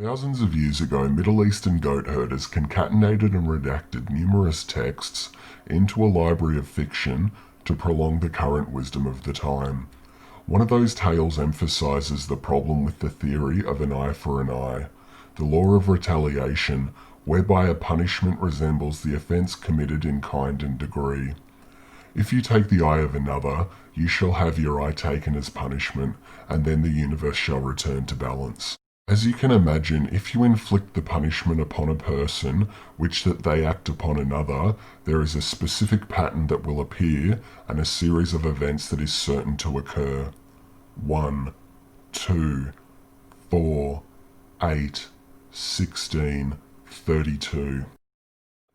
Thousands of years ago, Middle Eastern goat herders concatenated and redacted numerous texts into a library of fiction to prolong the current wisdom of the time. One of those tales emphasizes the problem with the theory of an eye for an eye, the law of retaliation, whereby a punishment resembles the offence committed in kind and degree. If you take the eye of another, you shall have your eye taken as punishment, and then the universe shall return to balance. As you can imagine, if you inflict the punishment upon a person, which that they act upon another, there is a specific pattern that will appear, and a series of events that is certain to occur. 1, 2, 4, 8, 16, 32.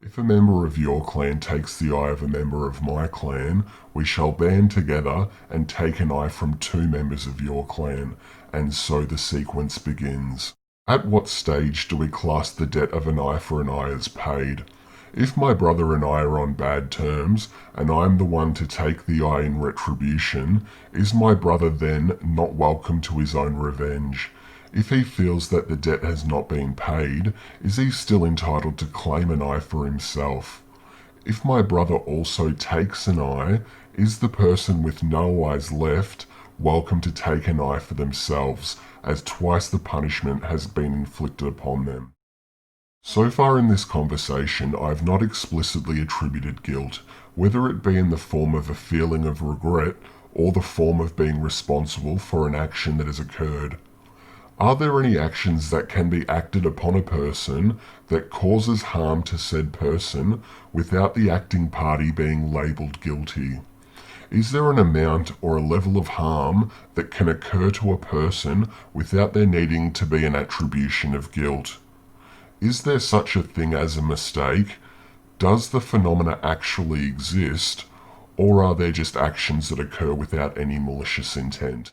If a member of your clan takes the eye of a member of my clan, we shall band together and take an eye from 2 members of your clan, and so the sequence begins. At what stage do we class the debt of an eye for an eye as paid? If my brother and I are on bad terms, and I am the one to take the eye in retribution, is my brother then not welcome to his own revenge? If he feels that the debt has not been paid, is he still entitled to claim an eye for himself? If my brother also takes an eye, is the person with no eyes left welcome to take an eye for themselves, as twice the punishment has been inflicted upon them? So far in this conversation, I have not explicitly attributed guilt, whether it be in the form of a feeling of regret or the form of being responsible for an action that has occurred. Are there any actions that can be acted upon a person that causes harm to said person without the acting party being labelled guilty? Is there an amount or a level of harm that can occur to a person without there needing to be an attribution of guilt? Is there such a thing as a mistake? Does the phenomena actually exist, or are there just actions that occur without any malicious intent?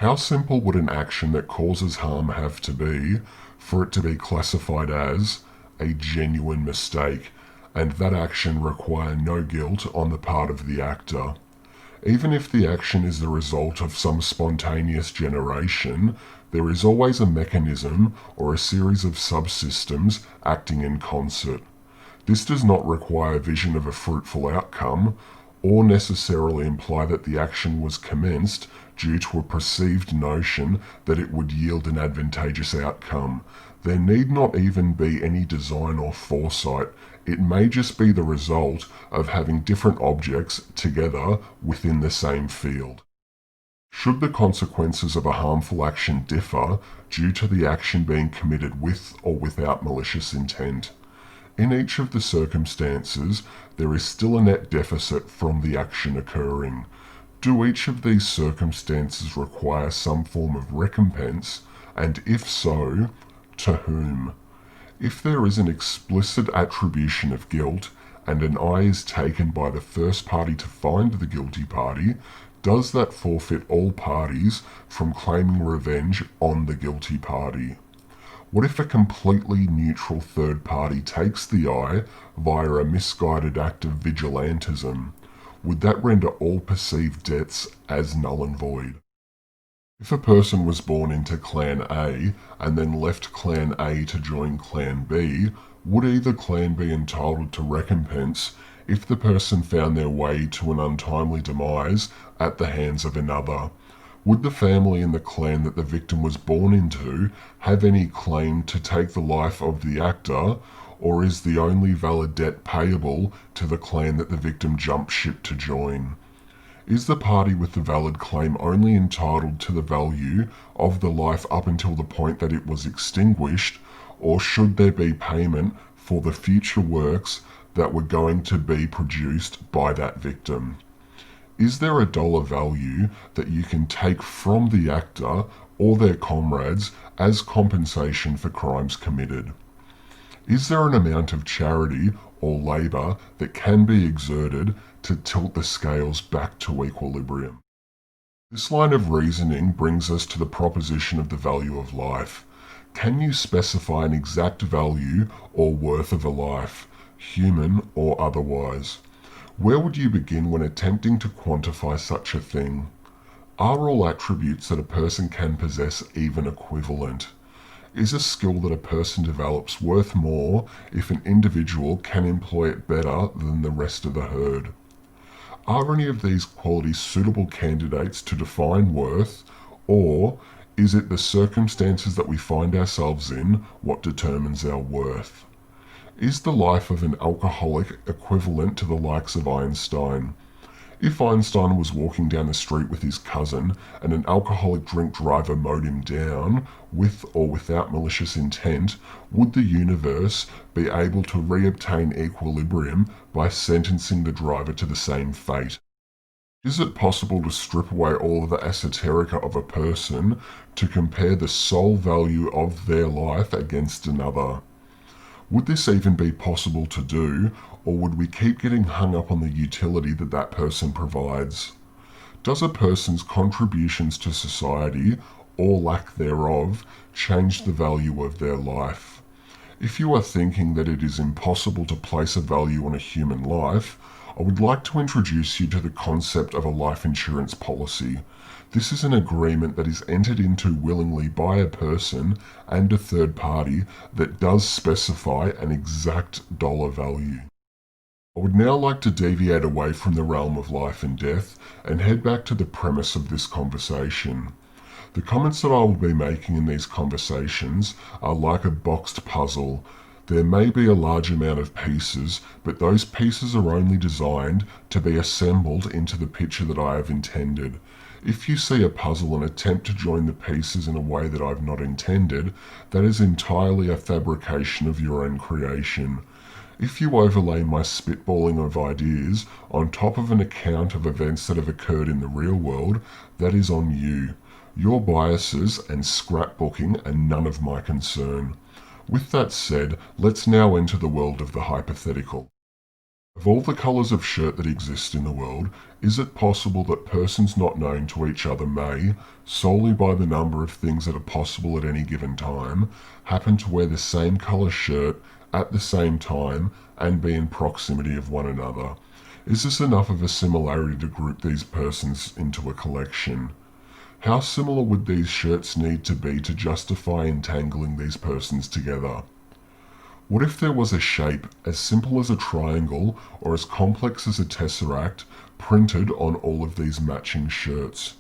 How simple would an action that causes harm have to be for it to be classified as a genuine mistake, and that action require no guilt on the part of the actor? Even if the action is the result of some spontaneous generation, there is always a mechanism or a series of subsystems acting in concert. This does not require vision of a fruitful outcome, or necessarily imply that the action was commenced due to a perceived notion that it would yield an advantageous outcome. There need not even be any design or foresight. It may just be the result of having different objects together within the same field. Should the consequences of a harmful action differ due to the action being committed with or without malicious intent? In each of the circumstances, there is still a net deficit from the action occurring. Do each of these circumstances require some form of recompense, and if so, to whom? If there is an explicit attribution of guilt, and an eye is taken by the first party to find the guilty party, does that forfeit all parties from claiming revenge on the guilty party? What if a completely neutral third party takes the eye via a misguided act of vigilantism? Would that render all perceived debts as null and void? If a person was born into Clan A and then left Clan A to join Clan B, would either clan be entitled to recompense if the person found their way to an untimely demise at the hands of another? Would the family in the clan that the victim was born into have any claim to take the life of the actor, or is the only valid debt payable to the clan that the victim jumped ship to join? Is the party with the valid claim only entitled to the value of the life up until the point that it was extinguished, or should there be payment for the future works that were going to be produced by that victim? Is there a dollar value that you can take from the actor or their comrades as compensation for crimes committed? Is there an amount of charity or labour that can be exerted to tilt the scales back to equilibrium? This line of reasoning brings us to the proposition of the value of life. Can you specify an exact value or worth of a life, human or otherwise? Where would you begin when attempting to quantify such a thing? Are all attributes that a person can possess even equivalent? Is a skill that a person develops worth more if an individual can employ it better than the rest of the herd? Are any of these qualities suitable candidates to define worth, or is it the circumstances that we find ourselves in what determines our worth? Is the life of an alcoholic equivalent to the likes of Einstein? If Einstein was walking down the street with his cousin and an alcoholic drink driver mowed him down, with or without malicious intent, would the universe be able to reobtain equilibrium by sentencing the driver to the same fate? Is it possible to strip away all of the esoterica of a person to compare the sole value of their life against another? Would this even be possible to do, or would we keep getting hung up on the utility that that person provides? Does a person's contributions to society, or lack thereof, change the value of their life? If you are thinking that it is impossible to place a value on a human life, I would like to introduce you to the concept of a life insurance policy. This is an agreement that is entered into willingly by a person and a third party that does specify an exact dollar value. I would now like to deviate away from the realm of life and death and head back to the premise of this conversation. The comments that I will be making in these conversations are like a boxed puzzle. There may be a large amount of pieces, but those pieces are only designed to be assembled into the picture that I have intended. If you see a puzzle and attempt to join the pieces in a way that I've not intended, that is entirely a fabrication of your own creation. If you overlay my spitballing of ideas on top of an account of events that have occurred in the real world, that is on you. Your biases and scrapbooking are none of my concern. With that said, let's now enter the world of the hypothetical. Of all the colours of shirt that exist in the world, is it possible that persons not known to each other may, solely by the number of things that are possible at any given time, happen to wear the same colour shirt at the same time and be in proximity of one another? Is this enough of a similarity to group these persons into a collection? How similar would these shirts need to be to justify entangling these persons together? What if there was a shape as simple as a triangle or as complex as a tesseract printed on all of these matching shirts?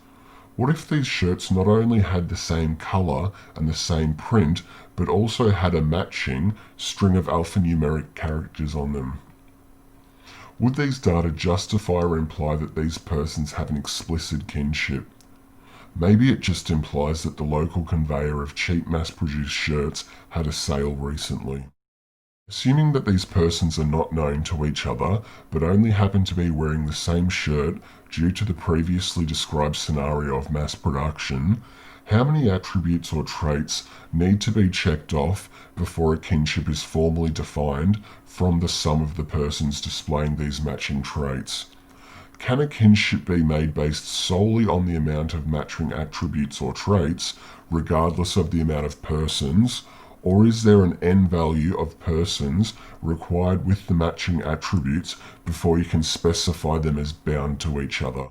What if these shirts not only had the same colour and the same print, but also had a matching string of alphanumeric characters on them? Would these data justify or imply that these persons have an explicit kinship? Maybe it just implies that the local conveyor of cheap mass-produced shirts had a sale recently. Assuming that these persons are not known to each other, but only happen to be wearing the same shirt due to the previously described scenario of mass production, how many attributes or traits need to be checked off before a kinship is formally defined from the sum of the persons displaying these matching traits? Can a kinship be made based solely on the amount of matching attributes or traits, regardless of the amount of persons, or is there an end value of persons required with the matching attributes before you can specify them as bound to each other?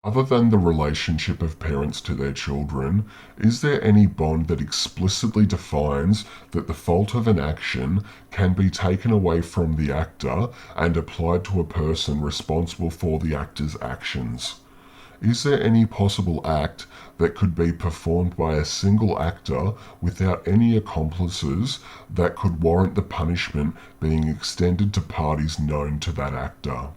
Other than the relationship of parents to their children, is there any bond that explicitly defines that the fault of an action can be taken away from the actor and applied to a person responsible for the actor's actions? Is there any possible act that could be performed by a single actor without any accomplices that could warrant the punishment being extended to parties known to that actor?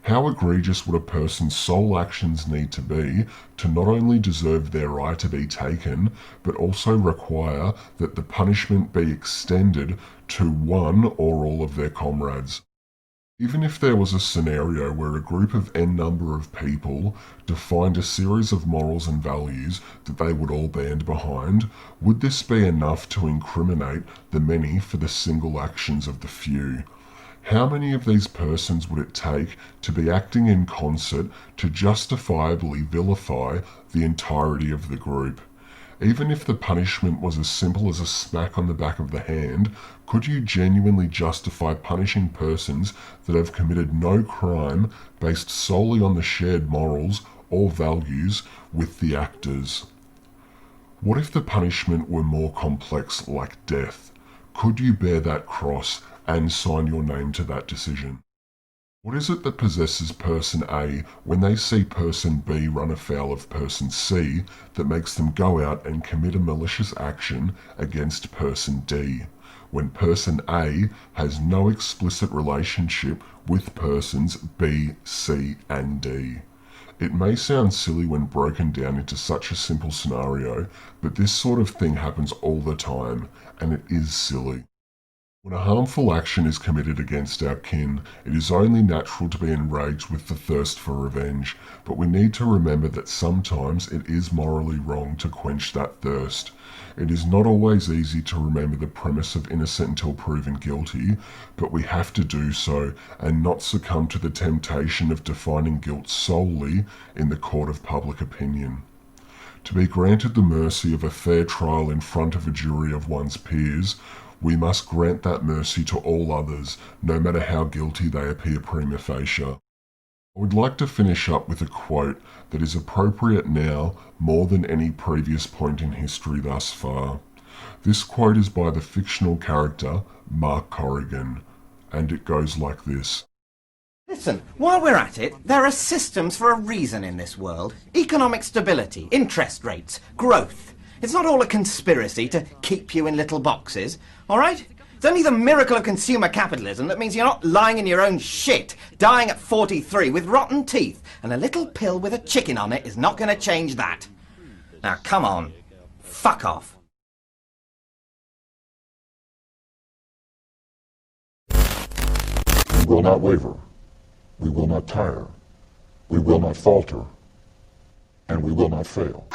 How egregious would a person's sole actions need to be to not only deserve their eye to be taken, but also require that the punishment be extended to one or all of their comrades? Even if there was a scenario where a group of n number of people defined a series of morals and values that they would all band behind, would this be enough to incriminate the many for the single actions of the few? How many of these persons would it take to be acting in concert to justifiably vilify the entirety of the group? Even if the punishment was as simple as a smack on the back of the hand, could you genuinely justify punishing persons that have committed no crime based solely on the shared morals or values with the actors? What if the punishment were more complex, like death? Could you bear that cross and sign your name to that decision? What is it that possesses person A when they see person B run afoul of person C that makes them go out and commit a malicious action against person D, when person A has no explicit relationship with persons B, C, and D? It may sound silly when broken down into such a simple scenario, but this sort of thing happens all the time, and it is silly. When a harmful action is committed against our kin, it is only natural to be enraged with the thirst for revenge, but we need to remember that sometimes it is morally wrong to quench that thirst. It is not always easy to remember the premise of innocent until proven guilty, but we have to do so and not succumb to the temptation of defining guilt solely in the court of public opinion. To be granted the mercy of a fair trial in front of a jury of one's peers, we must grant that mercy to all others, no matter how guilty they appear prima facie. I would like to finish up with a quote that is appropriate now more than any previous point in history thus far. This quote is by the fictional character Mark Corrigan, and it goes like this. Listen, while we're at it, there are systems for a reason in this world. Economic stability, interest rates, growth. It's not all a conspiracy to keep you in little boxes, all right? It's only the miracle of consumer capitalism that means you're not lying in your own shit, dying at 43 with rotten teeth, and a little pill with a chicken on it is not going to change that. Now, come on. Fuck off. We will not waver. We will not tire. We will not falter. And we will not fail.